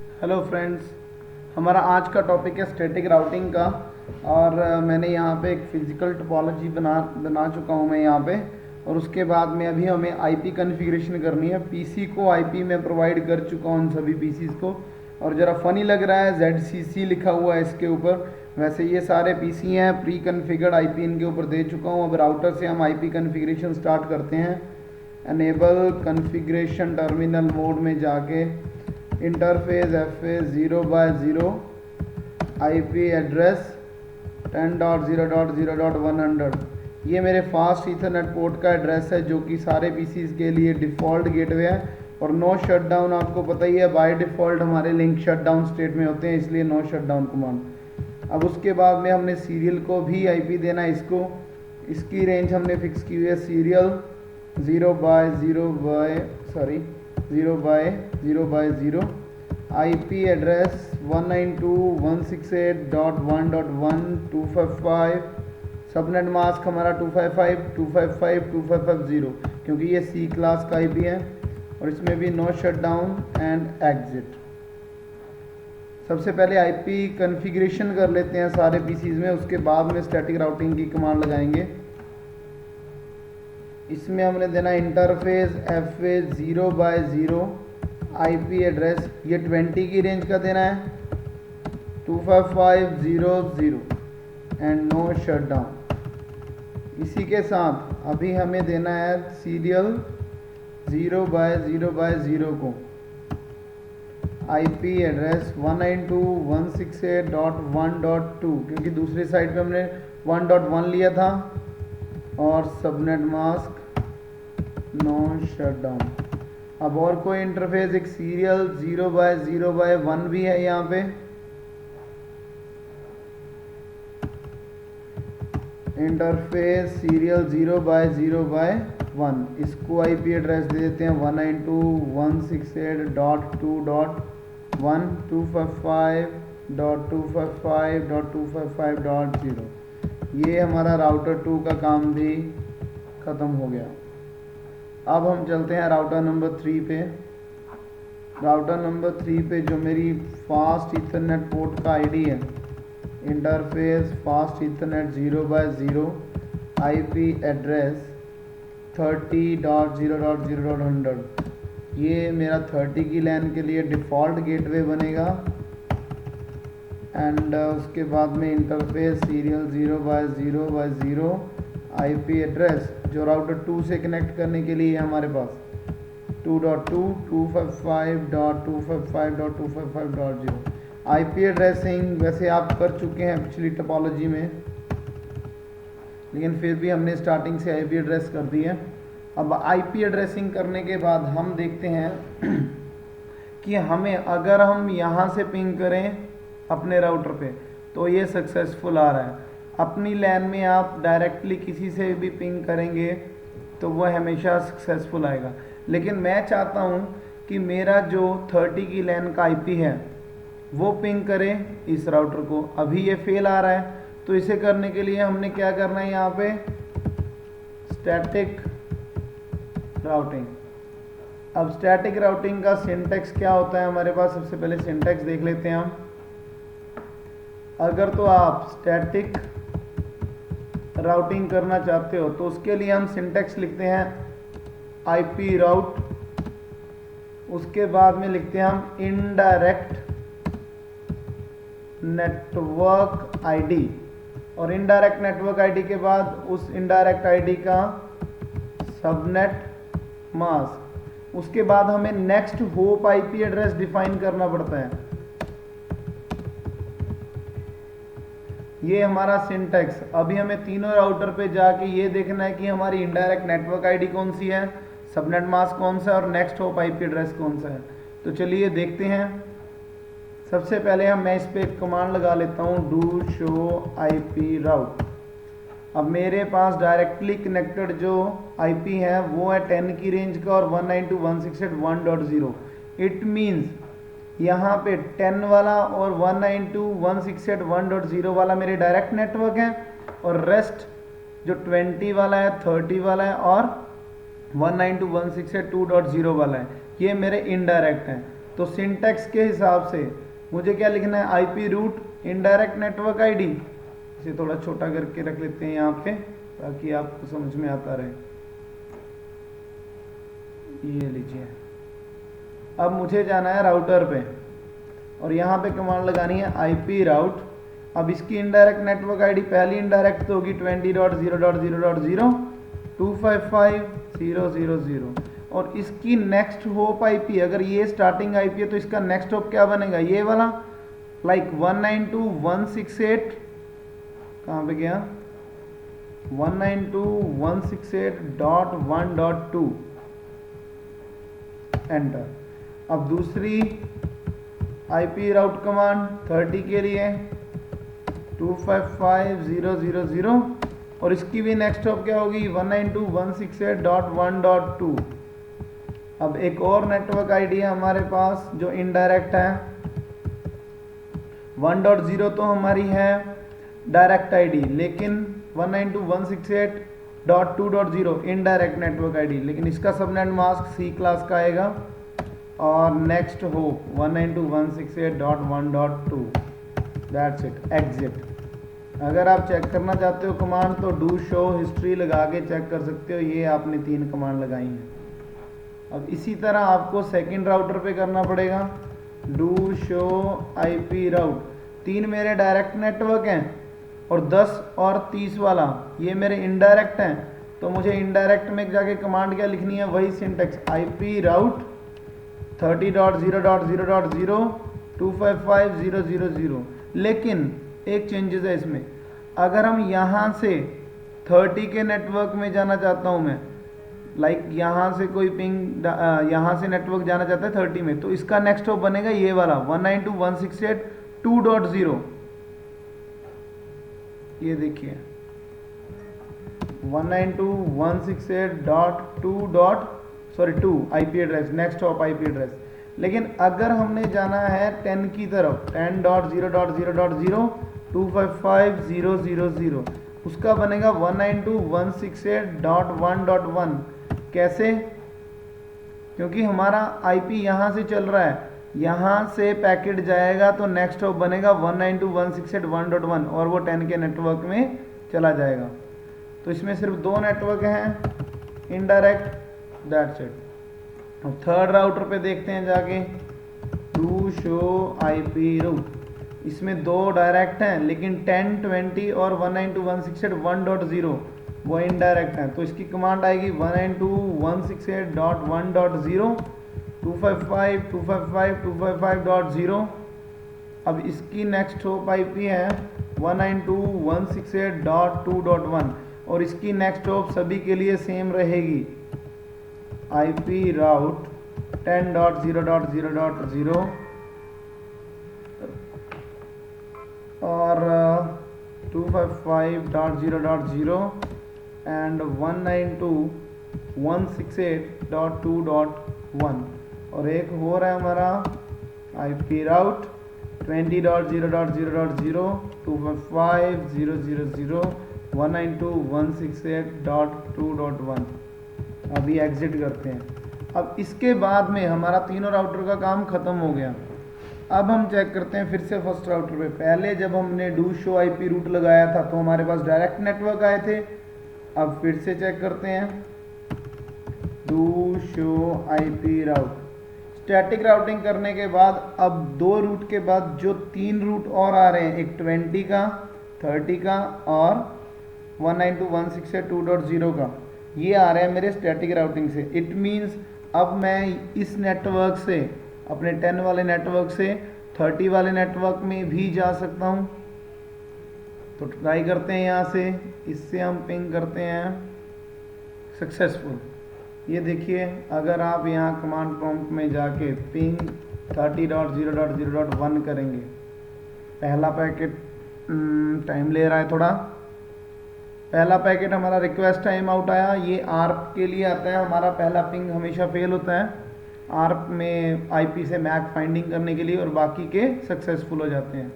Hello friends, हमारा आज का टॉपिक है स्टैटिक राउटिंग का। और मैंने यहाँ पे एक फिजिकल टोपोलॉजी बना चुका हूँ मैं यहाँ पे। और उसके बाद में अभी हमें आईपी कॉन्फ़िगरेशन करनी है। पीसी को आईपी में प्रोवाइड कर चुका हूँ उन सभी पीसीज को। और ज़रा फ़नी लग रहा है ZCC लिखा हुआ है इसके ऊपर, वैसे ये सारे पीसी हैं, प्री कन्फिगर्ड आईपी इनके ऊपर दे चुका हूँ। अब राउटर से हम आईपी कॉन्फ़िगरेशन स्टार्ट करते हैं। एनेबल कॉन्फ़िगरेशन टर्मिनल मोड में जाके इंटरफेस FA 0/0 IP एड्रेस 10.0.0.100। ये मेरे फास्ट ईथरनेट पोर्ट का एड्रेस है जो कि सारे पीसीज के लिए डिफ़ॉल्ट गेटवे है। और नो शटडाउन आपको पता ही है, बाय डिफ़ॉल्ट हमारे लिंक शटडाउन स्टेट में होते हैं, इसलिए नो शटडाउन कमांड। अब उसके बाद में हमने सीरियल को भी आईपी देना है इसको। इसकी रेंज हमने फिक्स की हुई है serial 0/0 IP address 192.168.1.1 subnet mask हमारा 255.255.255.0 क्योंकि ये C क्लास का IP है। और इसमें भी नो शटडाउन एंड एग्जिट। सबसे पहले आईपी कॉन्फ़िगरेशन कर लेते हैं सारे पीसीज में, उसके बाद में स्टैटिक राउटिंग की कमांड लगाएंगे। इसमें हमने देना इंटरफेस FA 0/0 IP एड्रेस, ये 20 की रेंज का देना है, 255.0.0 एंड नो शटडाउन। इसी के साथ अभी हमें देना है सीरियल 0/0/0 को IP एड्रेस 192.168.1.2 क्योंकि दूसरी साइड पे हमने 1.1 लिया था। और सबनेट मास्क नो शटडाउन। अब और कोई इंटरफेस, एक सीरियल 0/0/1 भी है यहाँ पे। इंटरफेस सीरियल 0/0/1, इसको आईपी एड्रेस दे देते हैं 192.168.2.1 255.255.255.0। ये हमारा राउटर 2 का काम भी ख़त्म हो गया। अब हम चलते हैं राउटर नंबर 3 पे। राउटर नंबर 3 पे जो मेरी फास्ट ईथरनेट पोर्ट का आईडी है, interface fast Ethernet 0/0 IP address 30.0.0.100, ये मेरा 30 की लैन के लिए डिफ़ॉल्ट गेटवे बनेगा। एंड उसके बाद में इंटरफेस सीरियल 0/0/0 IP एड्रेस जो राउटर 2 से कनेक्ट करने के लिए है हमारे पास 2.2 255.255.255.0। IP एड्रेसिंग वैसे आप कर चुके हैं पिछली टोपोलॉजी में, लेकिन फिर भी हमने स्टार्टिंग से IP एड्रेस कर दी है। अब IP एड्रेसिंग करने के बाद हम देखते हैं कि हमें अगर हम यहाँ से पिंग करें अपने राउटर पे तो ये सक्सेसफुल आ रहा है। अपनी लैन में आप डायरेक्टली किसी से भी पिंग करेंगे तो वह हमेशा सक्सेसफुल आएगा। लेकिन मैं चाहता हूँ कि मेरा जो 30 की लैन का IP है वो पिंग करे इस राउटर को। अभी ये फेल आ रहा है, तो इसे करने के लिए हमने क्या करना है, यहाँ पे स्टैटिक राउटिंग। अब स्टैटिक राउटिंग का सिंटैक्स क्या होता है हमारे पास, सबसे पहले सिंटैक्स देख लेते हैं हम। अगर तो आप स्टैटिक राउटिंग करना चाहते हो तो उसके लिए हम सिंटैक्स लिखते हैं IP राउट, उसके बाद में लिखते हैं हम इनडायरेक्ट नेटवर्क ID, और इनडायरेक्ट नेटवर्क ID के बाद उस इनडायरेक्ट ID का सबनेट मास्क। उसके बाद हमें next hop IP address define करना पड़ता है। ये हमारा सिंटैक्स। अभी हमें तीनों राउटर पे जाके ये देखना है कि हमारी इनडायरेक्ट नेटवर्क ID कौन सी है, सबनेट मास्क कौन सा है और नेक्स्ट होप IP एड्रेस कौन सा है। तो चलिए देखते हैं। सबसे पहले मैं इस पर एक कमांड लगा लेता हूँ डू शो IP राउट। अब मेरे पास डायरेक्टली कनेक्टेड जो IP है वो है 10 की रेंज का और 192.168.1.0। इट मीन्स यहाँ पे 10 वाला और 192.168.1.0 वाला मेरे डायरेक्ट नेटवर्क है, और रेस्ट जो 20 वाला है, 30 वाला है और 192.168.2.0 वाला है, ये मेरे इनडायरेक्ट हैं। तो सिंटैक्स के हिसाब से मुझे क्या लिखना है, IP root indirect network ID. इसे थोड़ा छोटा करके रख लेते हैं यहाँ पे ताकि आपको समझ में आता रहे। ये लीजिए, अब मुझे जाना है राउटर पे और यहाँ पे कमांड लगानी है आईपी राउट। अब इसकी इनडायरेक्ट नेटवर्क आईडी पहली इनडायरेक्ट तो होगी 20.0.0.0 255.0.0.0 और इसकी नेक्स्ट होप आईपी, अगर ये स्टार्टिंग आईपी है तो इसका नेक्स्ट होप क्या बनेगा, ये वाला, लाइक 192.168 कहाँ पे गया, 192.168.1.2 एंटर। अब दूसरी आईपी राउट कमांड 30 के लिए 255.0.0.0 और इसकी भी नेक्स्ट हॉप क्या होगी 192.168.1.2। अब एक और नेटवर्क आईडी है हमारे पास जो इनडायरेक्ट है, 1.0 तो हमारी है डायरेक्ट आईडी, लेकिन 192.168.2.0 इनडायरेक्ट नेटवर्क आईडी, लेकिन इसका सबनेट मास्क सी क्लास का आएगा और next hop 192.168.1.2। That's it, exit. अगर आप चेक करना चाहते हो कमांड तो डू शो हिस्ट्री लगा के चेक कर सकते हो। ये आपने 3 कमांड लगाई हैं। अब इसी तरह आपको सेकंड राउटर पे करना पड़ेगा, डू शो आईपी राउट। 3 मेरे डायरेक्ट नेटवर्क हैं और 10 और 30 वाला ये मेरे इनडायरेक्ट हैं, तो मुझे इनडायरेक्ट में जाके कमांड क्या लिखनी है, वही सिंटेक्स आईपी राउट 30.0.0.0 255.0.0.0। लेकिन एक चेंजेस है इसमें, अगर हम यहाँ से 30 के नेटवर्क में जाना चाहता हूँ मैं, लाइक यहाँ से कोई पिंग यहाँ से नेटवर्क जाना चाहता है 30 में, तो इसका नेक्स्ट हॉप बनेगा ये वाला 192.168.2.0। ये देखिए 192.168.2 IP address, next hop IP address. लेकिन अगर हमने जाना है 10 की तरफ 10.0.0.0 255.0.0.0, उसका बनेगा 192.168.1.1। कैसे? क्योंकि हमारा आईपी यहाँ से चल रहा है, यहाँ से पैकेट जाएगा तो नेक्स्ट हॉप बनेगा 192.168.1.1 और वो 10 के नेटवर्क में चला जाएगा। तो इसमें सिर्फ 2 नेटवर्क हैं इनडायरेक्ट, दैट्स इट। अब थर्ड राउटर पे देखते हैं जाके, डू शो आईपी रूट। इसमें 2 डायरेक्ट हैं लेकिन 10, 20 और 192.168.1.0 वो इनडायरेक्ट हैं, तो इसकी कमांड आएगी 192.168.1.0 255.255.255.0। अब इसकी नेक्स्ट होप आईपी है 192.168.2.1 और इसकी नेक्स्ट होप सभी के लिए सेम रहेगी, आईपी राउट 10.0.0.0 और 255.0.0 एंड 192.168.2.1 और एक हो रहा है हमारा आईपी राउट 20.0.0.0 255.0.0.0 192.168.2.1। अभी एग्जिट करते हैं। अब इसके बाद में हमारा तीनों राउटर का काम खत्म हो गया। अब हम चेक करते हैं फिर से फर्स्ट राउटर पे। पहले जब हमने डू शो आईपी रूट लगाया था तो हमारे पास डायरेक्ट नेटवर्क आए थे। अब फिर से चेक करते हैं, do show IP route. Static routing करने के बाद अब 2 रूट के बाद जो 3 रूट और आ रहे हैं, एक 20 का, 30 का और 192.168.2.0 का, ये आ रहे हैं मेरे स्टैटिक राउटिंग से। इट मीन्स अब मैं इस नेटवर्क से, अपने 10 वाले नेटवर्क से 30 वाले नेटवर्क में भी जा सकता हूँ। तो ट्राई करते हैं यहाँ से, इससे हम पिंग करते हैं सक्सेसफुल। ये देखिए, अगर आप यहाँ कमांड प्रॉम्प्ट में जाके पिंग 30.0.0.1 करेंगे, पहला पैकेट टाइम ले रहा है थोड़ा। पहला पैकेट हमारा रिक्वेस्ट टाइम आउट आया, ये आर्प के लिए आता है। हमारा पहला पिंग हमेशा फेल होता है आर्प में आईपी से मैक फाइंडिंग करने के लिए और बाकी के सक्सेसफुल हो जाते हैं।